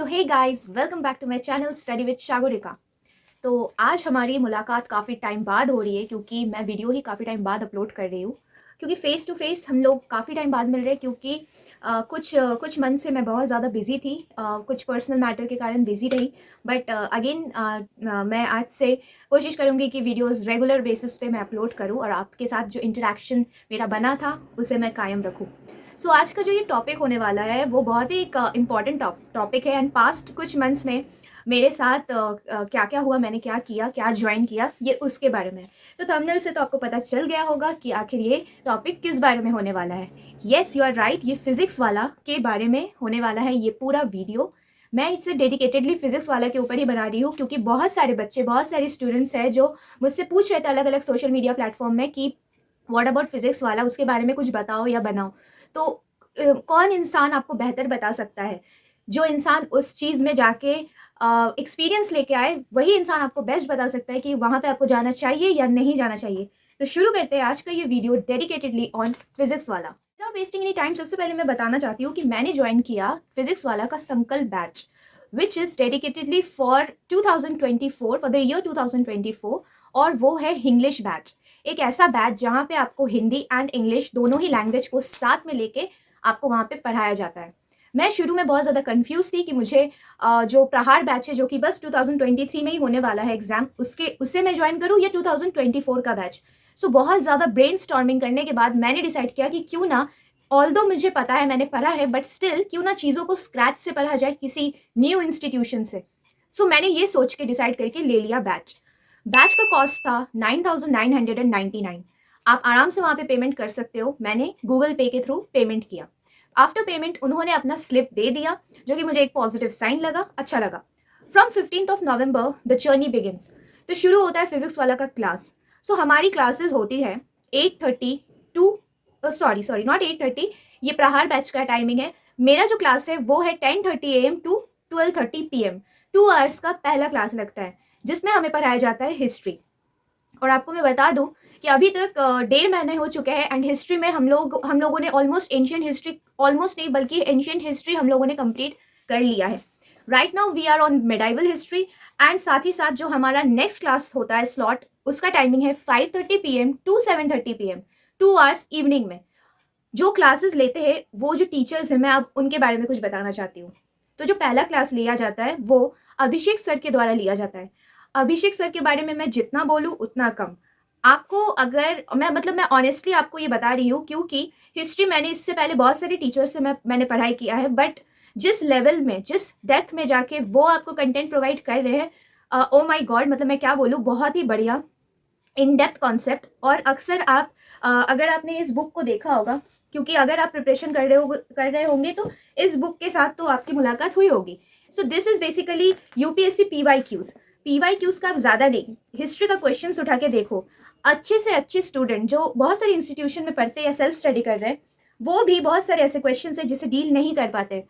So hey guys, welcome back to my channel study with Shagorika. तो आज हमारी मुलाकात काफ़ी टाइम बाद हो रही है क्योंकि मैं वीडियो ही काफ़ी टाइम बाद अपलोड कर रही हूँ। क्योंकि फ़ेस टू फ़ेस हम लोग काफ़ी टाइम बाद मिल रहे हैं क्योंकि कुछ मंथ से मैं बहुत ज़्यादा बिज़ी थी, कुछ पर्सनल मैटर के कारण बिज़ी रही। बट अगेन मैं आज से कोशिश करूँगी कि वीडियोज़ रेगुलर बेसिस पे मैं अपलोड करूँ और आपके साथ जो इंटरेक्शन मेरा बना था उसे मैं कायम रखूँ। सो आज का जो ये टॉपिक होने वाला है वो बहुत ही एक इम्पॉर्टेंट टॉपिक है एंड पास्ट कुछ मंथ्स में मेरे साथ क्या क्या हुआ, मैंने क्या किया, क्या ज्वाइन किया, ये उसके बारे में। तो थंबनेल से तो आपको पता चल गया होगा कि आखिर ये टॉपिक किस बारे में होने वाला है। येस, यू आर राइट, ये फिजिक्स वाला के बारे में होने वाला है ये पूरा वीडियो। मैं इसे डेडिकेटेडली फिजिक्स वाला के ऊपर ही बना रही हूँ क्योंकि बहुत सारे बच्चे, बहुत सारे स्टूडेंट्स हैं जो मुझसे पूछ रहे थे अलग अलग सोशल मीडिया प्लेटफॉर्म में कि व्हाट अबाउट फिजिक्स वाला, उसके बारे में कुछ बताओ या बनाओ। तो कौन इंसान आपको बेहतर बता सकता है? जो इंसान उस चीज़ में जाके एक्सपीरियंस लेके आए, वही इंसान आपको बेस्ट बता सकता है कि वहाँ पे आपको जाना चाहिए या नहीं जाना चाहिए। तो शुरू करते हैं आज का ये वीडियो डेडिकेटेडली ऑन फिजिक्स वाला। विदाउट वेस्टिंग एनी टाइम, सबसे पहले मैं बताना चाहती हूँ कि मैंने ज्वाइन किया फिजिक्स वाला का संकल्प batch, which is dedicatedly for 2024, for the year 2024, और वो है इंग्लिश बैच। एक ऐसा बैच जहाँ पे आपको हिंदी एंड इंग्लिश दोनों ही लैंग्वेज को साथ में लेके आपको वहाँ पे पढ़ाया जाता है। मैं शुरू में बहुत ज़्यादा कंफ्यूज थी कि मुझे जो प्रहार बैच है जो कि बस 2023 में ही होने वाला है एग्जाम, उससे मैं ज्वाइन करूँ या 2024 का बैच। सो बहुत ज़्यादा ब्रेनस्टॉर्मिंग करने के बाद मैंने डिसाइड किया कि क्यों ना, ऑल्दो मुझे पता है, मैंने पढ़ा है, बट स्टिल क्यों ना चीज़ों को स्क्रैच से पढ़ा जाए किसी न्यू इंस्टीट्यूशन से। सो मैंने ये सोच के डिसाइड करके ले लिया बैच। बैच का कॉस्ट था 9,999। आप आराम से वहाँ पे पेमेंट कर सकते हो। मैंने गूगल पे के थ्रू पेमेंट किया। आफ्टर पेमेंट उन्होंने अपना स्लिप दे दिया, जो कि मुझे एक पॉजिटिव साइन लगा, अच्छा लगा। From 15 November the journey begins. तो शुरू होता है फिजिक्स वाला का क्लास। सो हमारी क्लासेस होती है 8:30 टू, सॉरी सॉरी नॉट 8:30, ये प्रहार बैच का टाइमिंग है। मेरा जो क्लास है वो है 10:30 AM टू 12:30 PM। 2 आवर्स का पहला क्लास लगता है जिसमें हमें पढ़ाया जाता है हिस्ट्री। और आपको मैं बता दूं कि अभी तक 1.5 महीने हो चुके हैं एंड हिस्ट्री में हम लोगों ने ऑलमोस्ट एंशियंट हिस्ट्री, ऑलमोस्ट नहीं बल्कि एंशियंट हिस्ट्री हम लोगों ने कंप्लीट कर लिया है। Right now we are on medieval history and साथ ही साथ जो हमारा नेक्स्ट क्लास होता है स्लॉट, उसका टाइमिंग है 5:30 PM to 7:30 PM, 2 hours evening में। जो क्लासेस लेते हैं वो जो टीचर्स हैं, मैं अब उनके बारे में कुछ बताना चाहती हूँ। तो जो पहला क्लास लिया जाता है वो अभिषेक सर के द्वारा लिया जाता है। अभिषेक सर के बारे में मैं जितना बोलूँ उतना कम। आपको अगर मैं ऑनेस्टली आपको ये बता रही हूँ क्योंकि हिस्ट्री मैंने इससे पहले बहुत सारे टीचर्स से मैंने पढ़ाई किया है, बट जिस लेवल में, जिस डेप्थ में जाके वो आपको कंटेंट प्रोवाइड कर रहे हैं, ओ माय गॉड, मतलब मैं क्या बोलूँ, बहुत ही बढ़िया इन डेप्थ कॉन्सेप्ट। और अक्सर आप अगर आपने इस बुक को देखा होगा, क्योंकि अगर आप प्रिपरेशन कर रहे होंगे तो इस बुक के साथ तो आपकी मुलाकात हुई होगी। So this is basically UPSC PYQs. PYQs का आप ज़्यादा नहीं, हिस्ट्री का क्वेश्चंस उठा के देखो। अच्छे से अच्छे स्टूडेंट जो बहुत सारे इंस्टीट्यूशन में पढ़ते या सेल्फ स्टडी कर रहे हैं, वो भी बहुत सारे ऐसे क्वेश्चन है जिसे डील नहीं कर पाते।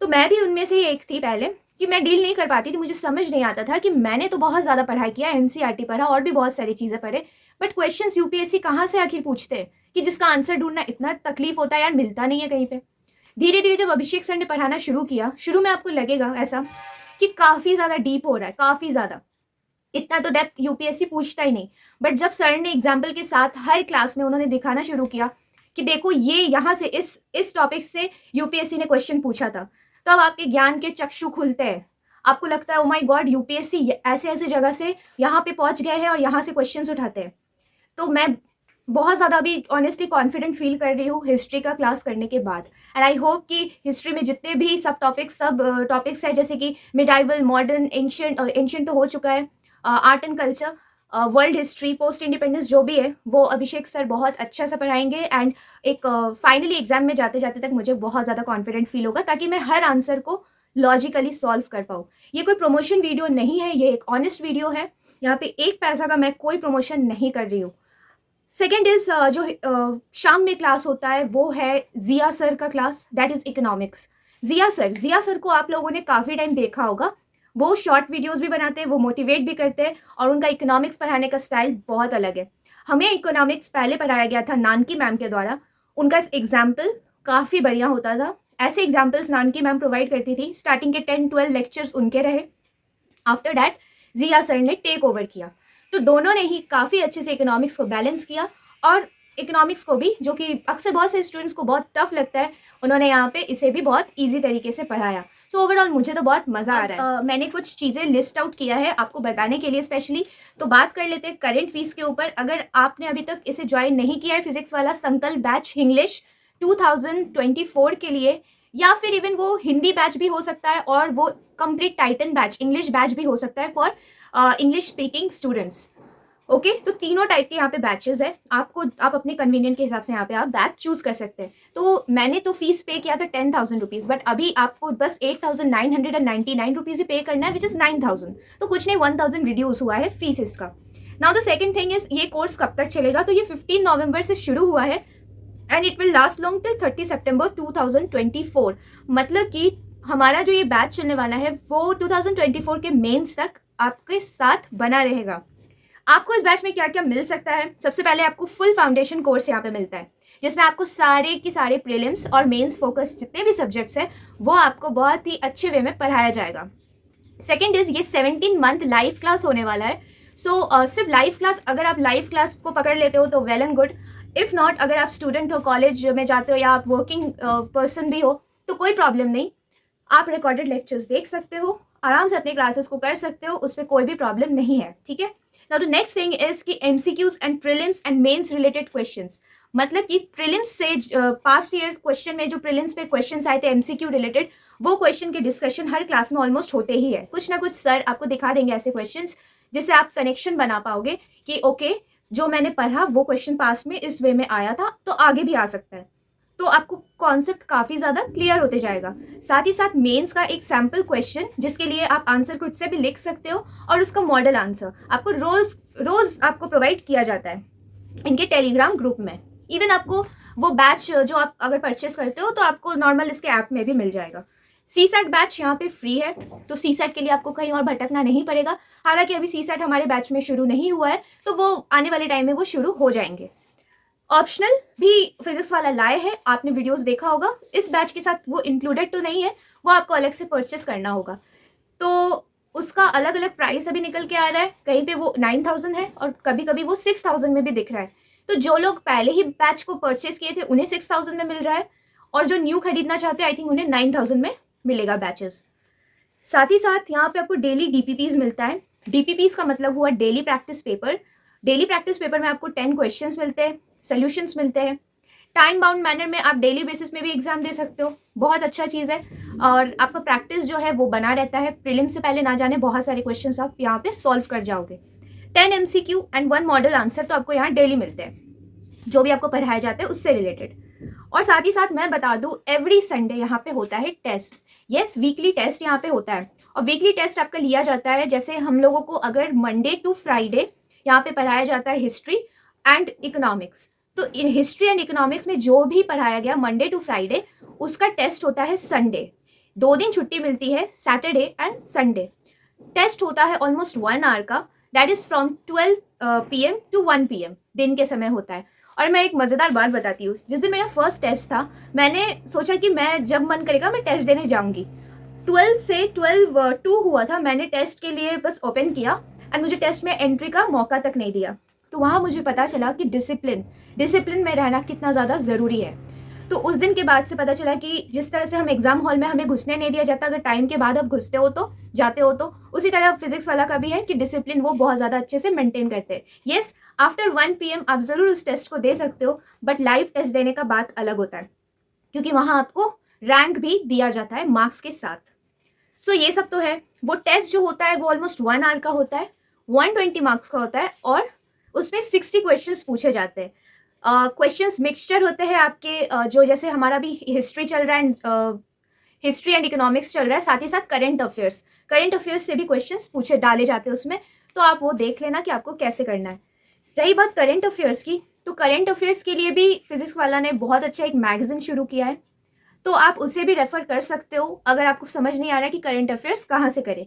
तो मैं भी उनमें से ही एक थी पहले, कि मैं डील नहीं कर पाती थी, मुझे समझ नहीं आता था कि मैंने तो बहुत ज़्यादा पढ़ाई किया, एनसीईआरटी पढ़ा और भी बहुत सारी चीज़ें पढ़े, बट क्वेश्चंस यूपीएससी कहाँ से आखिर पूछते हैं कि जिसका आंसर ढूंढना इतना तकलीफ होता है यार, मिलता नहीं है कहीं पे। धीरे धीरे जब अभिषेक सर ने पढ़ाना शुरू किया, शुरू में आपको लगेगा ऐसा कि काफ़ी ज़्यादा डीप हो रहा है, काफ़ी ज़्यादा, इतना तो डेप्थ यूपीएससी पूछता ही नहीं। बट जब सर ने एग्जाम्पल के साथ हर क्लास में उन्होंने दिखाना शुरू किया कि देखो ये यहाँ से इस टॉपिक से यूपीएससी ने क्वेश्चन पूछा था, तब आपके ज्ञान के चक्षु खुलते हैं। आपको लगता है ओ माय गॉड, यूपीएससी ऐसे ऐसे जगह से यहाँ पे पहुंच गए हैं और यहाँ से क्वेश्चंस उठाते हैं। तो मैं बहुत ज़्यादा अभी ऑनेस्टली कॉन्फिडेंट फील कर रही हूँ हिस्ट्री का क्लास करने के बाद। एंड आई होप कि हिस्ट्री में जितने भी सब टॉपिक्स है, जैसे कि मिडाइवल, मॉडर्न, एंशियंट तो हो चुका है, art and culture, world history, post independence, जो भी है वो अभिषेक सर बहुत अच्छा से पढ़ाएंगे। एंड एक फाइनली एग्जाम में जाते जाते तक मुझे बहुत ज़्यादा कॉन्फिडेंट फील होगा ताकि मैं हर आंसर को लॉजिकली सॉल्व कर पाऊँ। ये कोई प्रमोशन वीडियो नहीं है, ये एक ऑनेस्ट वीडियो है। यहाँ पे एक पैसा का मैं कोई प्रमोशन नहीं कर रही हूँ। सेकेंड इज जो शाम में क्लास होता है वो है जिया सर का class, that is economics. Jiya sir को आप लोगों ने काफ़ी टाइम देखा होगा। वो शॉर्ट वीडियोस भी बनाते हैं, वो मोटिवेट भी करते हैं और उनका इकोनॉमिक्स पढ़ाने का स्टाइल बहुत अलग है। हमें इकोनॉमिक्स पहले पढ़ाया गया था नानकी मैम के द्वारा। उनका एग्जाम्पल काफ़ी बढ़िया होता था ऐसे एग्जाम्पल्स नान की मैम प्रोवाइड करती थी। स्टार्टिंग के 10-12 लेक्चर्स उनके रहे। आफ्टर दैट जिया सर ने टेक ओवर किया। तो दोनों ने ही काफ़ी अच्छे से इकोनॉमिक्स को बैलेंस किया, और इकोनॉमिक्स को भी, जो कि अक्सर बहुत से स्टूडेंट्स को बहुत टफ लगता है, उन्होंने यहाँ पे इसे भी बहुत ईजी तरीके से पढ़ाया। सो ओवरऑल मुझे तो बहुत मज़ा आ रहा है। मैंने कुछ चीज़ें लिस्ट आउट किया है आपको बताने के लिए स्पेशली। तो बात कर लेते हैं करंट फीस के ऊपर। अगर आपने अभी तक इसे ज्वाइन नहीं किया है, फिजिक्स वाला संकल्प बैच इंग्लिश 2024 के लिए, या फिर इवन वो हिंदी बैच भी हो सकता है, और वो complete Titan batch English batch भी हो सकता है for English speaking students. Okay, तो तीनों टाइप के यहाँ पे बैचेस है। आप अपने कन्वीनियंट के हिसाब से यहाँ पे आप बैच चूज कर सकते हैं। तो मैंने तो फीस पे किया था 10,000 रुपीज़, बट अभी आपको बस 8,999 रुपीज़ ही पे करना है, विच इज़ 9,000। तो कुछ नहीं, 1,000 रिड्यूस हुआ है फीस इसका। Now the second thing is, ये कोर्स कब तक चलेगा? तो ये 15 नवंबर से शुरू हुआ है and it will last long till 30 सितंबर 2024। मतलब कि हमारा जो ये बैच चलने वाला है वो 2024 के मेंस तक आपके साथ बना रहेगा। आपको इस बैच में क्या क्या मिल सकता है? सबसे पहले आपको फुल फाउंडेशन कोर्स यहाँ पे मिलता है, जिसमें आपको सारे के सारे प्रीलिम्स और मेंस फोकस जितने भी सब्जेक्ट्स हैं वो आपको बहुत ही अच्छे वे में पढ़ाया जाएगा। सेकेंड इज, ये 17 मंथ लाइव क्लास होने वाला है। सो सिर्फ लाइव क्लास, अगर आप लाइव क्लास को पकड़ लेते हो तो well and good. If not, अगर आप स्टूडेंट हो, कॉलेज में जाते हो, या आप वर्किंग पर्सन भी हो, तो कोई प्रॉब्लम नहीं। आप रिकॉर्डेड लेक्चर्स देख सकते हो, आराम से अपने क्लासेस को कर सकते हो, उस पर कोई भी प्रॉब्लम नहीं है, ठीक है। Now the next thing is कि MCQs and prelims and mains related questions. मतलब कि प्रीलिम्स से पास्ट ईयर्स क्वेश्चन में जो प्रीलिम्स पे क्वेश्चंस आए थे एमसीक्यू रिलेटेड, वो क्वेश्चन के डिस्कशन हर क्लास में ऑलमोस्ट होते ही है। कुछ ना कुछ सर आपको दिखा देंगे ऐसे क्वेश्चंस, जिससे आप कनेक्शन बना पाओगे कि ओके, जो मैंने पढ़ा वो क्वेश्चन पास में इस वे में आया था, तो आगे भी आ सकता है। तो आपको कॉन्सेप्ट काफ़ी ज़्यादा क्लियर होते जाएगा। साथ ही साथ मेंस का एक सैम्पल क्वेश्चन, जिसके लिए आप आंसर खुद से भी लिख सकते हो, और उसका मॉडल आंसर आपको रोज़ रोज़ आपको प्रोवाइड किया जाता है इनके टेलीग्राम ग्रुप में। इवन आपको वो बैच जो आप अगर परचेस करते हो तो आपको नॉर्मल इसके ऐप में भी मिल जाएगा। सीसैट बैच यहाँ पे फ्री है, तो सीसैट के लिए आपको कहीं और भटकना नहीं पड़ेगा। हालांकि अभी सीसैट हमारे बैच में शुरू नहीं हुआ है, तो वो आने वाले टाइम में वो शुरू हो जाएंगे। ऑप्शनल भी फिजिक्स वाला लाए है, आपने वीडियोस देखा होगा। इस बैच के साथ वो इंक्लूडेड तो नहीं है, वो आपको अलग से परचेस करना होगा। तो उसका अलग अलग प्राइस अभी निकल के आ रहा है, कहीं पे वो 9,000 है और कभी कभी वो 6,000 में भी दिख रहा है। तो जो लोग पहले ही बैच को परचेस किए थे उन्हें 6,000 में मिल रहा है, और जो न्यू खरीदना चाहते हैं आई थिंक उन्हें 9,000 में मिलेगा बैचेस। साथ ही साथ यहाँ पे आपको डेली डीपीपीज मिलता है। डीपीपीज का मतलब हुआ daily practice paper. Daily practice paper में आपको 10 क्वेश्चंस मिलते हैं, सोल्यूशंस मिलते हैं। टाइम बाउंड मैनर में आप डेली बेसिस में भी एग्जाम दे सकते हो, बहुत अच्छा चीज़ है। और आपका प्रैक्टिस जो है वो बना रहता है, प्रीलिम से पहले ना जाने बहुत सारे क्वेश्चंस आप यहाँ पे सॉल्व कर जाओगे। 10 एमसीक्यू एंड 1 मॉडल आंसर तो आपको यहाँ डेली मिलते हैं, जो भी आपको पढ़ाया जाता है उससे रिलेटेड। और साथ ही साथ मैं बता दूं, एवरी संडे यहाँ पे होता है टेस्ट। यस, वीकली टेस्ट यहाँ पे होता है, और वीकली टेस्ट आपका लिया जाता है। जैसे हम लोगों को अगर मंडे टू फ्राइडे यहाँ पे पढ़ाया जाता है हिस्ट्री एंड इकोनॉमिक्स, तो इन हिस्ट्री एंड इकोनॉमिक्स में जो भी पढ़ाया गया मंडे टू फ्राइडे, उसका टेस्ट होता है संडे। 2 दिन छुट्टी मिलती है, सैटरडे एंड संडे। टेस्ट होता है ऑलमोस्ट 1 आवर का, that is from 12 PM to 1 PM दिन के समय होता है। और मैं एक मज़ेदार बात बताती हूँ, जिस दिन मेरा फर्स्ट टेस्ट था, मैंने सोचा कि मैं जब मन करेगा मैं टेस्ट देने जाऊंगी। 12 से 12:02 हुआ था, मैंने टेस्ट के लिए बस ओपन किया एंड मुझे टेस्ट में एंट्री का मौका तक नहीं दिया। तो वहाँ मुझे पता चला कि डिसिप्लिन में रहना कितना ज़्यादा ज़रूरी है। तो उस दिन के बाद से पता चला कि जिस तरह से हम एग्जाम हॉल में हमें घुसने नहीं दिया जाता, अगर टाइम के बाद आप घुसते हो तो जाते हो, तो उसी तरह फिजिक्स वाला का भी है कि डिसिप्लिन वो बहुत ज़्यादा अच्छे से मेंटेन करते हैं। येस, आफ्टर 1 PM आप ज़रूर उस टेस्ट को दे सकते हो, बट लाइव टेस्ट देने का बात अलग होता है, क्योंकि वहाँ आपको रैंक भी दिया जाता है मार्क्स के साथ। सो ये सब तो है। वो टेस्ट जो होता है वो ऑलमोस्ट 1 आवर का होता है, 120 मार्क्स का होता है, और उसमें 60 क्वेश्चंस पूछे जाते हैं। क्वेश्चंस मिक्सचर होते हैं आपके, जो जैसे हमारा भी हिस्ट्री चल रहा है, हिस्ट्री एंड इकोनॉमिक्स चल रहा है, साथ ही साथ करंट अफेयर्स से भी क्वेश्चंस पूछे डाले जाते हैं उसमें। तो आप वो देख लेना कि आपको कैसे करना है। रही बात करंट अफेयर्स की, तो करंट अफेयर्स के लिए भी फिजिक्स वाला ने बहुत अच्छा एक मैगजीन शुरू किया है, तो आप उसे भी रेफर कर सकते हो अगर आपको समझ नहीं आ रहा है कि करंट अफेयर्स कहाँ से करें।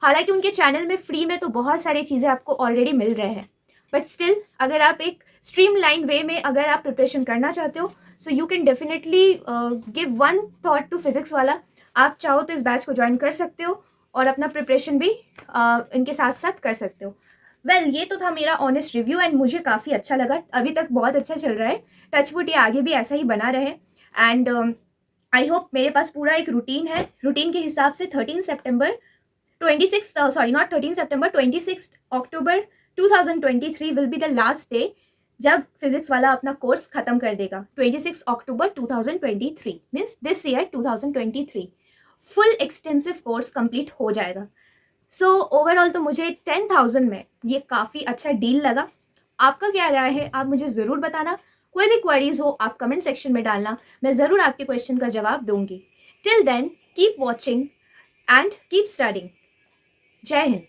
हालांकि उनके चैनल में फ्री में तो बहुत सारी चीज़ें आपको ऑलरेडी मिल रहे हैं, बट स्टिल अगर आप एक स्ट्रीमलाइन वे में अगर आप प्रिपरेशन करना चाहते हो so you can definitely give one thought to physics वाला. आप चाहो तो इस बैच को ज्वाइन कर सकते हो और अपना प्रिपरेशन भी इनके साथ साथ कर सकते हो. वेल, ये तो था मेरा ऑनेस्ट रिव्यू एंड मुझे काफ़ी अच्छा लगा. अभी तक बहुत अच्छा चल रहा है. टचवुड ये आगे भी ऐसा ही बना रहे. एंड आई होप मेरे पास पूरा एक रूटीन है. रूटीन के हिसाब से 13 सितंबर 26 sorry not 13 September 26 October 2023 will be the last day जब फिजिक्स वाला अपना कोर्स खत्म कर देगा. 26 अक्टूबर 2023 means this year 2023 full extensive course complete हो जाएगा. सो ओवरऑल तो मुझे 10,000 में ये काफ़ी अच्छा डील लगा. आपका क्या राय है आप मुझे ज़रूर बताना. कोई भी क्वेरीज हो आप कमेंट सेक्शन में डालना, मैं ज़रूर आपके क्वेश्चन का जवाब दूंगी. Till then keep watching and keep studying. जय हिंद.